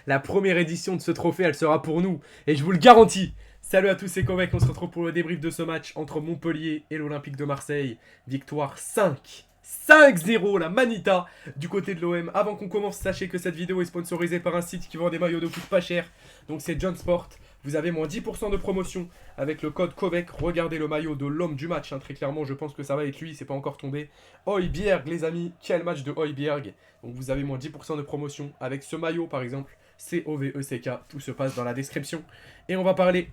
La première édition de ce trophée, elle sera pour nous. Et je vous le garantis. Salut à tous, c'est Kovac. On se retrouve pour le débrief de ce match entre Montpellier et l'Olympique de Marseille. Victoire 5-0, la Manita du côté de l'OM. Avant qu'on commence, sachez que cette vidéo est sponsorisée par un site qui vend des maillots de foot pas cher. Donc c'est John Sport. Vous avez moins 10% de promotion avec le code KOVEC. Regardez le maillot de l'homme du match. Très clairement, je pense que ça va être lui. C'est pas encore tombé. Højbjerg, les amis. Quel match de Højbjerg. Donc vous avez moins 10% de promotion avec ce maillot, par exemple. COVECK. Tout se passe dans la description. Et on va parler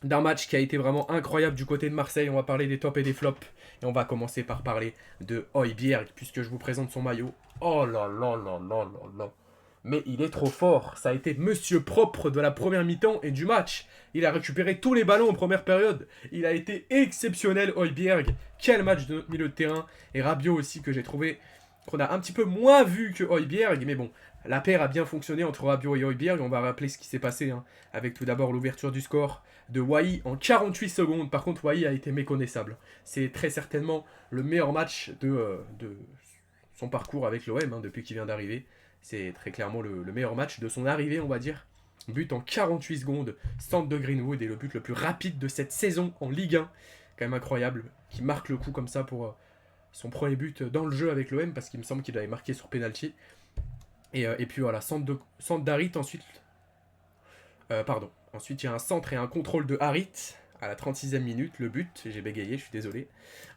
d'un match qui a été vraiment incroyable du côté de Marseille. On va parler des tops et des flops. Et on va commencer par parler de Højbjerg, puisque je vous présente son maillot. Oh là là là là là là. Mais il est trop fort. Ça a été monsieur propre de la première mi-temps et du match. Il a récupéré tous les ballons en première période. Il a été exceptionnel, Højbjerg. Quel match de notre milieu de terrain. Et Rabiot aussi, que j'ai trouvé qu'on a un petit peu moins vu que Højbjerg. Mais bon, la paire a bien fonctionné entre Rabiot et Højbjerg. On va rappeler ce qui s'est passé, avec tout d'abord l'ouverture du score de Wai en 48 secondes. Par contre, Wai a été méconnaissable. C'est très certainement le meilleur match de son parcours avec l'OM depuis qu'il vient d'arriver. C'est très clairement le meilleur match de son arrivée, on va dire. But en 48 secondes, centre de Greenwood et le but le plus rapide de cette saison en Ligue 1. Quand même incroyable, qui marque le coup comme ça pour son premier but dans le jeu avec l'OM, parce qu'il me semble qu'il avait marqué sur penalty. Et puis voilà, centre d'Harit ensuite. Pardon. Ensuite, il y a un centre et un contrôle de Harit à la 36e minute, le but, j'ai bégayé, je suis désolé.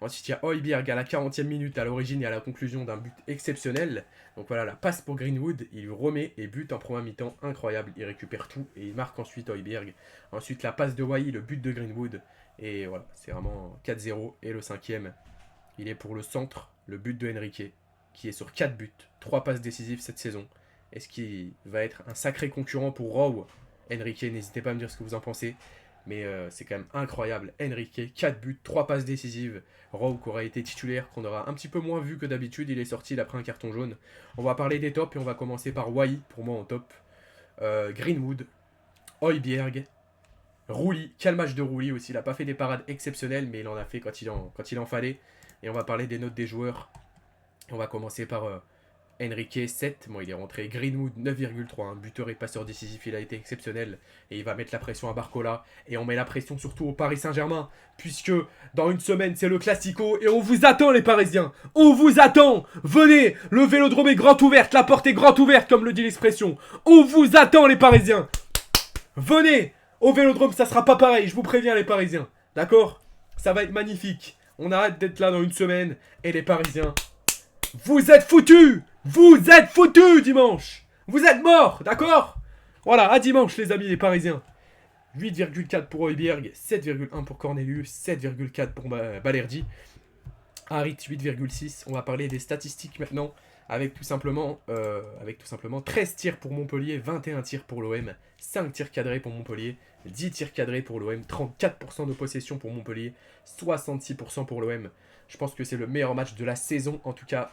Ensuite, il y a Højbjerg à la 40e minute, à l'origine et à la conclusion d'un but exceptionnel. Donc voilà, la passe pour Greenwood, il remet et but en première mi-temps, incroyable, il récupère tout et il marque ensuite Højbjerg. Ensuite, la passe de Wai, le but de Greenwood, et voilà, c'est vraiment 4-0. Et le cinquième, il est pour le centre, le but de Henrique, qui est sur 4 buts, 3 passes décisives cette saison. Est-ce qu'il va être un sacré concurrent pour Rowe? Henrique, n'hésitez pas à me dire ce que vous en pensez. Mais c'est quand même incroyable. Henrique, 4 buts, 3 passes décisives. Rowe qui aura été titulaire, qu'on aura un petit peu moins vu que d'habitude. Il est sorti, il a pris un carton jaune. On va parler des tops et on va commencer par Wai, pour moi en top. Greenwood, Højbjerg, Rouli. Quel match de Rouli aussi. Il n'a pas fait des parades exceptionnelles, mais il en a fait quand il en fallait. Et on va parler des notes des joueurs. On va commencer par Henrique 7, bon il est rentré. Greenwood 9,3, un buteur et passeur décisif, il a été exceptionnel. Et il va mettre la pression à Barcola. Et on met la pression surtout au Paris Saint-Germain. Puisque dans une semaine c'est le Classico. Et on vous attend les Parisiens. On vous attend. Venez, le Vélodrome est grand ouverte, la porte est grande ouverte comme le dit l'expression. On vous attend les Parisiens. Venez, au Vélodrome ça sera pas pareil, je vous préviens les Parisiens. D'accord? Ça va être magnifique. On arrête d'être là dans une semaine. Et les Parisiens, vous êtes foutus. Vous êtes foutus dimanche. Vous êtes morts, d'accord? Voilà, à dimanche les amis les Parisiens. 8,4 pour Højbjerg, 7,1 pour Cornelius, 7,4 pour Balerdi. Harit 8,6. On va parler des statistiques maintenant avec tout simplement 13 tirs pour Montpellier, 21 tirs pour l'OM, 5 tirs cadrés pour Montpellier, 10 tirs cadrés pour l'OM, 34% de possession pour Montpellier, 66% pour l'OM. Je pense que c'est le meilleur match de la saison en tout cas.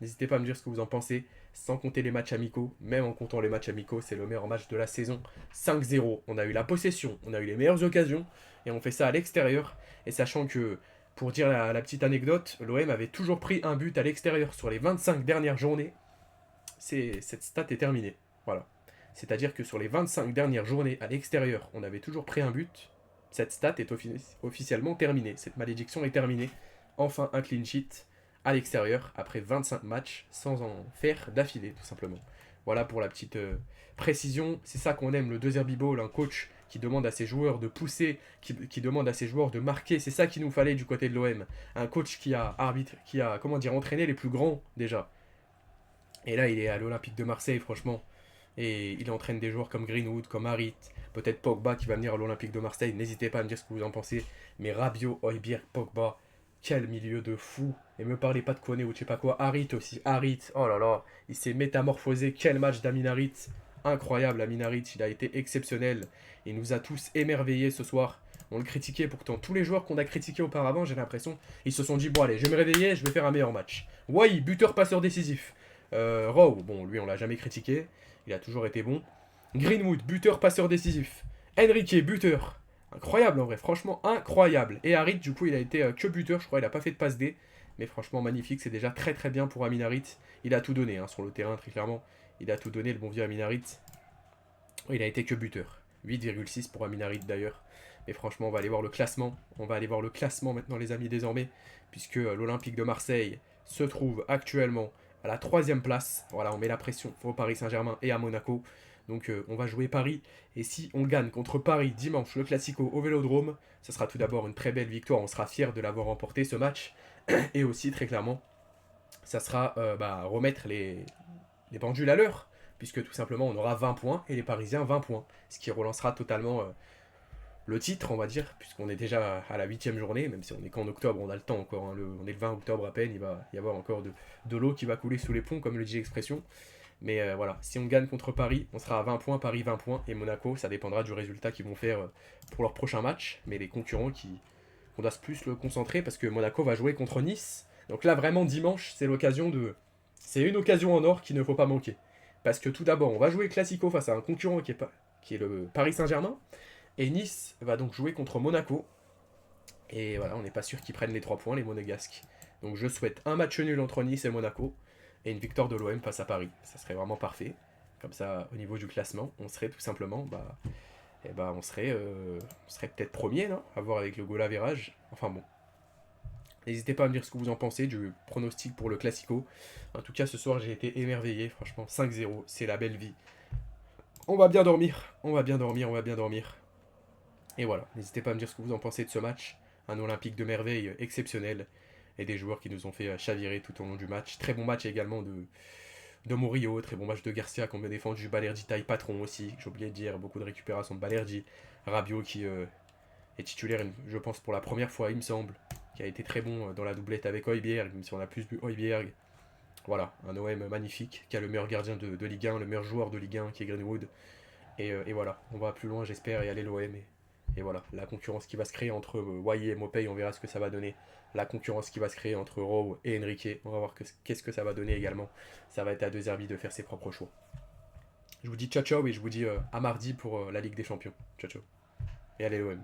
N'hésitez pas à me dire ce que vous en pensez, sans compter les matchs amicaux. Même en comptant les matchs amicaux, c'est le meilleur match de la saison. 5-0, on a eu la possession, on a eu les meilleures occasions, et on fait ça à l'extérieur. Et sachant que, pour dire la petite anecdote, l'OM avait toujours pris un but à l'extérieur sur les 25 dernières journées. Cette stat est terminée. Voilà. C'est-à-dire que sur les 25 dernières journées à l'extérieur, on avait toujours pris un but. Cette stat est officiellement terminée. Cette malédiction est terminée. Enfin, un clean sheet à l'extérieur après 25 matchs sans en faire d'affilée tout simplement. Voilà pour la petite précision, c'est ça qu'on aime, le 2 Ball, un coach qui demande à ses joueurs de pousser, qui demande à ses joueurs de marquer, c'est ça qu'il nous fallait du côté de l'OM. Un coach qui a entraîné les plus grands déjà. Et là il est à l'Olympique de Marseille franchement, et il entraîne des joueurs comme Greenwood, comme Harit, peut-être Pogba qui va venir à l'Olympique de Marseille, n'hésitez pas à me dire ce que vous en pensez, mais Rabiot, Højbjerg, Pogba, quel milieu de fou. Et me parlez pas de Koné ou je sais pas quoi. Harit aussi. Harit, oh là là. Il s'est métamorphosé. Quel match d'Amin Harit. Incroyable, Amin Harit. Il a été exceptionnel. Il nous a tous émerveillés ce soir. On le critiquait pourtant. Tous les joueurs qu'on a critiqués auparavant, j'ai l'impression, ils se sont dit, bon allez, je vais me réveiller, je vais faire un meilleur match. Wai, buteur, passeur décisif. Rowe, bon, lui on l'a jamais critiqué. Il a toujours été bon. Greenwood, buteur, passeur décisif. Henrique, buteur. Incroyable en vrai, franchement incroyable. Et Harit, du coup, il a été que buteur, je crois, il a pas fait de passe D. Mais franchement magnifique, c'est déjà très très bien pour Amin Harit. Il a tout donné sur le terrain, très clairement. Il a tout donné, le bon vieux Aminarit. Il a été que buteur. 8,6 pour Aminarit d'ailleurs. Mais franchement, on va aller voir le classement. On va aller voir le classement maintenant, les amis, désormais. Puisque l'Olympique de Marseille se trouve actuellement à la 3e place. Voilà, on met la pression au Paris Saint-Germain et à Monaco. Donc on va jouer Paris. Et si on gagne contre Paris dimanche, le Classico au Vélodrome, ce sera tout d'abord une très belle victoire. On sera fiers de l'avoir remporté ce match. Et aussi, très clairement, ça sera remettre les pendules à l'heure. Puisque tout simplement, on aura 20 points et les Parisiens 20 points. Ce qui relancera totalement le titre, on va dire, puisqu'on est déjà à la 8e journée, même si on est qu'en octobre, on a le temps encore, hein, on est le 20 octobre à peine, il va y avoir encore de l'eau qui va couler sous les ponts, comme le dit l'expression. Mais voilà, si on gagne contre Paris, on sera à 20 points, Paris 20 points, et Monaco, ça dépendra du résultat qu'ils vont faire pour leur prochain match. Mais les concurrents on doit plus le concentrer, parce que Monaco va jouer contre Nice. Donc là, vraiment, dimanche, c'est l'occasion de... C'est une occasion en or qu'il ne faut pas manquer. Parce que tout d'abord, on va jouer Classico face à un concurrent qui est le Paris Saint-Germain. Et Nice va donc jouer contre Monaco. Et voilà, on n'est pas sûr qu'ils prennent les 3 points, les Monégasques. Donc je souhaite un match nul entre Nice et Monaco. Et une victoire de l'OM face à Paris. Ça serait vraiment parfait. Comme ça, au niveau du classement, on serait tout simplement... on serait peut-être premier, non, à voir avec le goal average. Enfin bon. N'hésitez pas à me dire ce que vous en pensez du pronostic pour le Classico. En tout cas, ce soir, j'ai été émerveillé. Franchement, 5-0, c'est la belle vie. On va bien dormir. On va bien dormir, on va bien dormir. Et voilà, n'hésitez pas à me dire ce que vous en pensez de ce match. Un Olympique de merveille exceptionnel. Et des joueurs qui nous ont fait chavirer tout au long du match. Très bon match également de Murillo. Très bon match de Garcia qu'on a défendu. Balerdi taille patron aussi. J'ai oublié de dire, beaucoup de récupération de Balerdi. Rabiot qui est titulaire, je pense, pour la première fois, il me semble. Qui a été très bon dans la doublette avec Højbjerg. Même si on a plus vu Højbjerg. Voilà, un OM magnifique. Qui a le meilleur gardien de Ligue 1. Le meilleur joueur de Ligue 1 qui est Greenwood. Et voilà, on va plus loin, j'espère, et aller l'OM. Et voilà, la concurrence qui va se créer entre Wai et Mopey, on verra ce que ça va donner. La concurrence qui va se créer entre Rowe et Enrique, on va voir qu'est-ce que ça va donner également. Ça va être à De Zerbi de faire ses propres choix. Je vous dis ciao ciao et je vous dis à mardi pour la Ligue des Champions. Ciao ciao. Et allez l'OM.